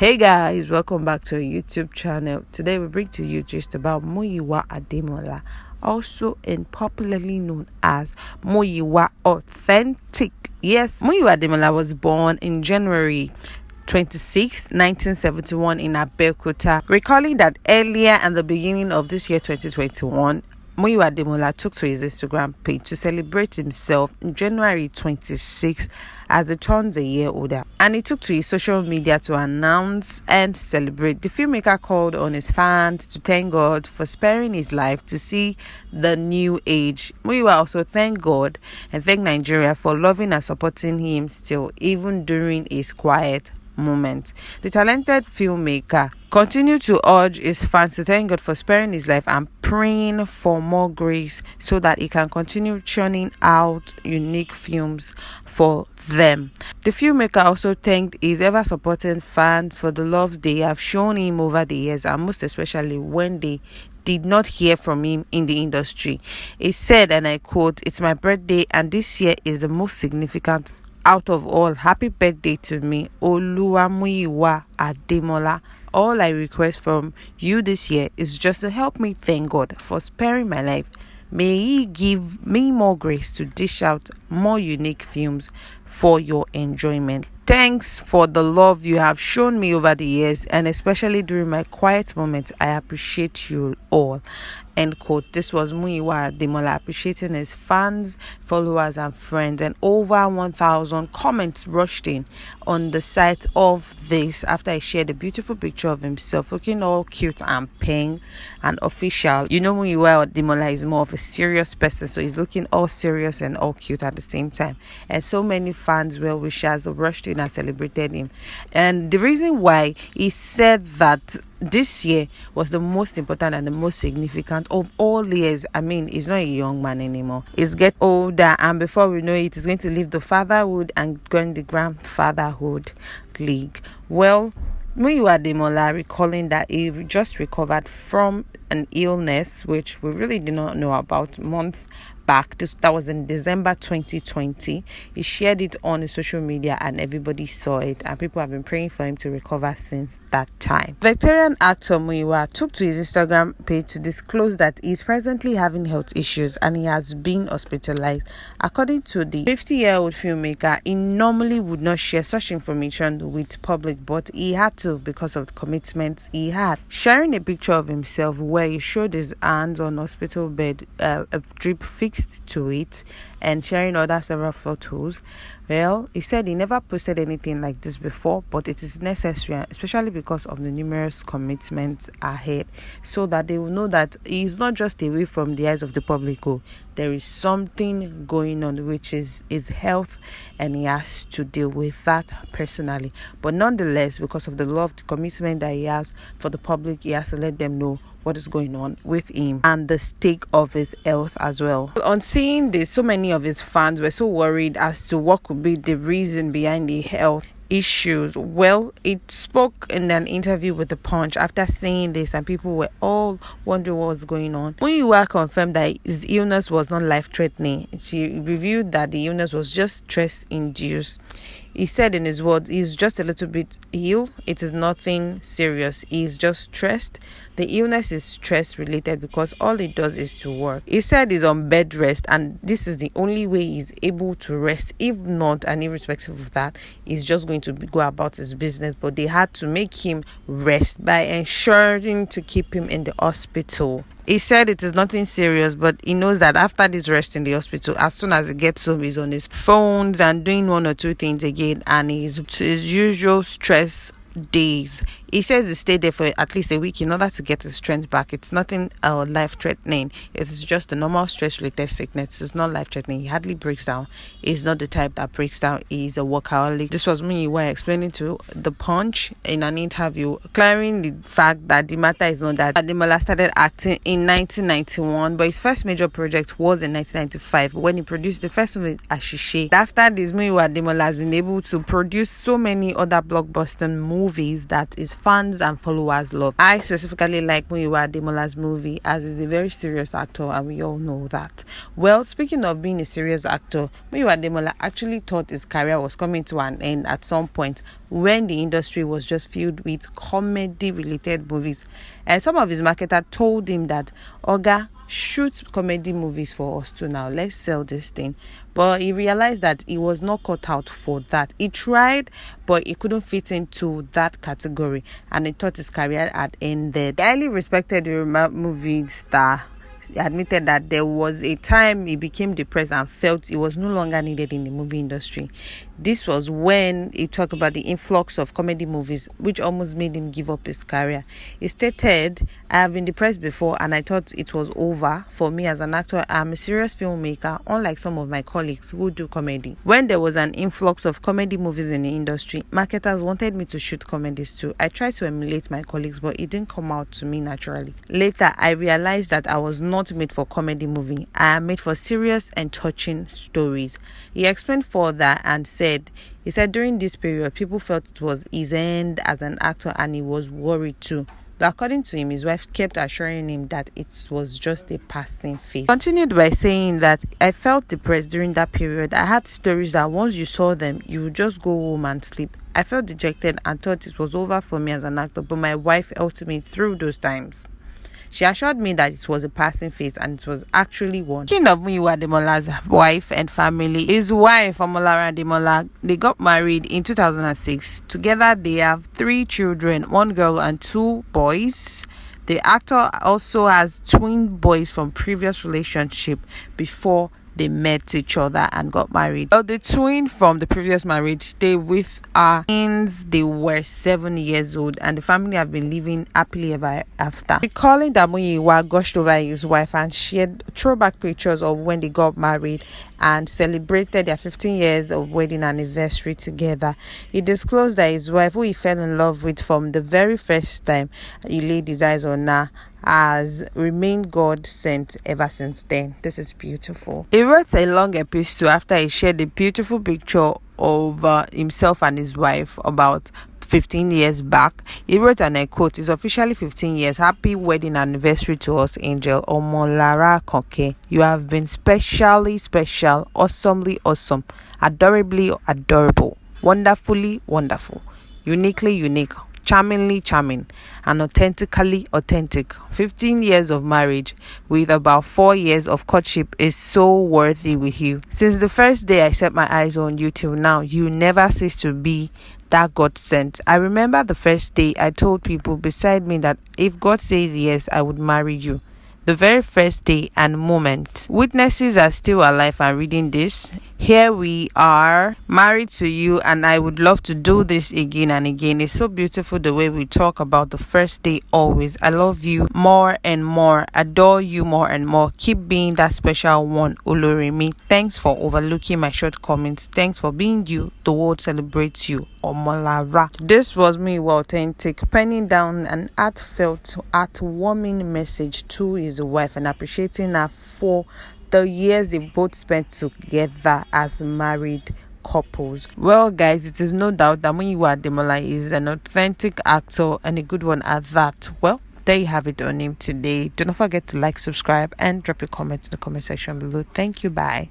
Hey guys, welcome back to our YouTube channel. Today we bring to you just about Muyiwa Ademola, also popularly known as Muyiwa Authentic. Yes, Muyiwa Ademola was born in January 26, 1971 in Abeokuta. Recalling that earlier at the beginning of this year 2021, Muyiwa Ademola took to his Instagram page to celebrate himself in January 26 as he turns a year older, and he took to his social media to announce and celebrate. The filmmaker called on his fans to thank God for sparing his life to see the new age. Muyiwa also thanked God and thanked Nigeria for loving and supporting him still, even during his quiet moment. The talented filmmaker continued to urge his fans to thank God for sparing his life and praying for more grace so that he can continue churning out unique films for them. The filmmaker also thanked his ever supporting fans for the love they have shown him over the years, and most especially when they did not hear from him in the industry. He said, and I quote, "It's my birthday and this year is the most significant out of all. Happy birthday to me, Muyiwa Ademola. All I request from you this year is just to help me thank God for sparing my life. May He give me more grace to dish out more unique films for your enjoyment. Thanks for the love you have shown me over the years, and especially during my quiet moments. I appreciate you all." End quote. This was Muyiwa Ademola appreciating his fans, followers, and friends, and over 1,000 comments rushed in on the site of this after he shared a beautiful picture of himself looking all cute and pink and official. You know, Muyiwa Ademola is more of a serious person, so he's looking all serious and all cute at the same time. And so many fans, well-wishers, rushed in and celebrated him. And the reason why he said that this year was the most important and the most significant of all years. I mean, he's not a young man anymore. He's getting older, and before we know it, he's going to leave the fatherhood and go in the grandfatherhood league. Well, Muyiwa Ademola recalling that he just recovered from an illness which we really did not know about months back. That was in December 2020. He shared it on his social media and everybody saw it, and people have been praying for him to recover since that time. Veteran actor Muyiwa took to his Instagram page to disclose that he is presently having health issues and he has been hospitalized. According to the 50-year-old filmmaker, he normally would not share such information with public, but he had to because of the commitments he had. Sharing a picture of himself where he showed his hands on hospital bed, a drip fixed to it, and sharing other several photos. Well, he said he never posted anything like this before, but it is necessary, especially because of the numerous commitments ahead, so that they will know that he's not just away from the eyes of the public. There is something going on, which is his health, and he has to deal with that personally. But nonetheless, because of the love, the commitment that he has for the public, he has to let them know what is going on with him and the state of his health as well. On seeing this, so many of his fans were so worried as to what could be the reason behind the health issues. Well, it spoke in an interview with The Punch after seeing this, and people were all wondering what was going on. Muyiwa confirmed that his illness was not life-threatening. She revealed that the illness was just stress-induced. He said in his words, he's just a little bit ill. It is nothing serious. He's just stressed. The illness is stress related because all he does is to work. He said he's on bed rest, and this is the only way he's able to rest. If not, and irrespective of that, he's just going to go about his business. But they had to make him rest by ensuring to keep him in the hospital. He said it is nothing serious, but he knows that after this rest in the hospital, as soon as he gets home, he's on his phones and doing one or two things again, and his usual stress days. He says he stayed there for at least a week in order to get his strength back. It's nothing life-threatening. It's just a normal stress-related sickness. It's not life-threatening. He hardly breaks down. He's not the type that breaks down. He's a workaholic. This was Muyiwa explaining to The Punch in an interview, clearing the fact that the matter is not that Ademola started acting in 1991, but his first major project was in 1995 when he produced the first movie, Ashishe. After this, Muyiwa Ademola has been able to produce so many other blockbuster movies movies that his fans and followers love. I specifically like Muyiwa Ademola's movie, as he's a very serious actor, and we all know that. Well, speaking of being a serious actor, Muyiwa Ademola actually thought his career was coming to an end at some point when the industry was just filled with comedy-related movies. And some of his marketers told him that, Oga, shoot comedy movies for us too now. Let's sell this thing. But he realized that he was not cut out for that. He tried, but he couldn't fit into that category, and he thought his career had ended. The highly respected Yoruba movie star admitted that there was a time he became depressed and felt he was no longer needed in the movie industry. This was when he talked about the influx of comedy movies, which almost made him give up his career. He stated, I have been depressed before and I thought it was over for me as an actor. I'm a serious filmmaker, unlike some of my colleagues who do comedy. When there was an influx of comedy movies in the industry, marketers wanted me to shoot comedies too. I tried to emulate my colleagues, but it didn't come out to me naturally. Later, I realized that I was not made for comedy movie. I am made for serious and touching stories. He explained further and said, during this period, people felt it was his end as an actor and he was worried too. But according to him, his wife kept assuring him that it was just a passing phase. He continued by saying that I felt depressed during that period. I had stories that once you saw them, you would just go home and sleep. I felt dejected and thought it was over for me as an actor, but my wife helped me through those times. She assured me that it was a passing phase and it was actually one. Speaking of Muyiwa Ademola's wife and family, his wife, Omolara Ademola, they got married in 2006. Together, they have 3 children, 1 girl and 2 boys. The actor also has twin boys from previous relationship before they met each other and got married. Well, the twin from the previous marriage, they with our twins. They were 7 years old and the family have been living happily ever after. Recalling that Muyiwa gushed over his wife and shared throwback pictures of when they got married and celebrated their 15 years of wedding anniversary together. He disclosed that his wife, who he fell in love with from the very first time he laid his eyes on her, has remained God sent ever since then. This is beautiful. He wrote a long epistle after he shared a beautiful picture of himself and his wife about 15 years back. He wrote, and I quote, "It's officially 15 years. Happy wedding anniversary to us, Angel Omolara Konke. You have been specially special, awesomely awesome, adorably adorable, wonderfully wonderful, uniquely unique, charmingly charming, and authentically authentic. 15 years of marriage with about 4 years of courtship is so worthy with you. Since the first day I set my eyes on you till now, you never cease to be that God sent. I remember the first day I told people beside me that if God says yes, I would marry you. The very first day and moment. Witnesses are still alive and reading this. Here we are, married to you, and I would love to do this again and again. It's so beautiful the way we talk about the first day always. I love you more and more, adore you more and more. Keep being that special one, Olorimi. Thanks for overlooking my shortcomings. Thanks for being you. The world celebrates you, Omolara." This was Muyiwa Authentic penning down an heartfelt, heartwarming message to his wife and appreciating her for the years they both spent together as married couples. Well, guys, it is no doubt that Muyiwa Ademola is an authentic actor and a good one at that. Well, there you have it on him today. Do not forget to like, subscribe, and drop a comment in the comment section below. Thank you. Bye.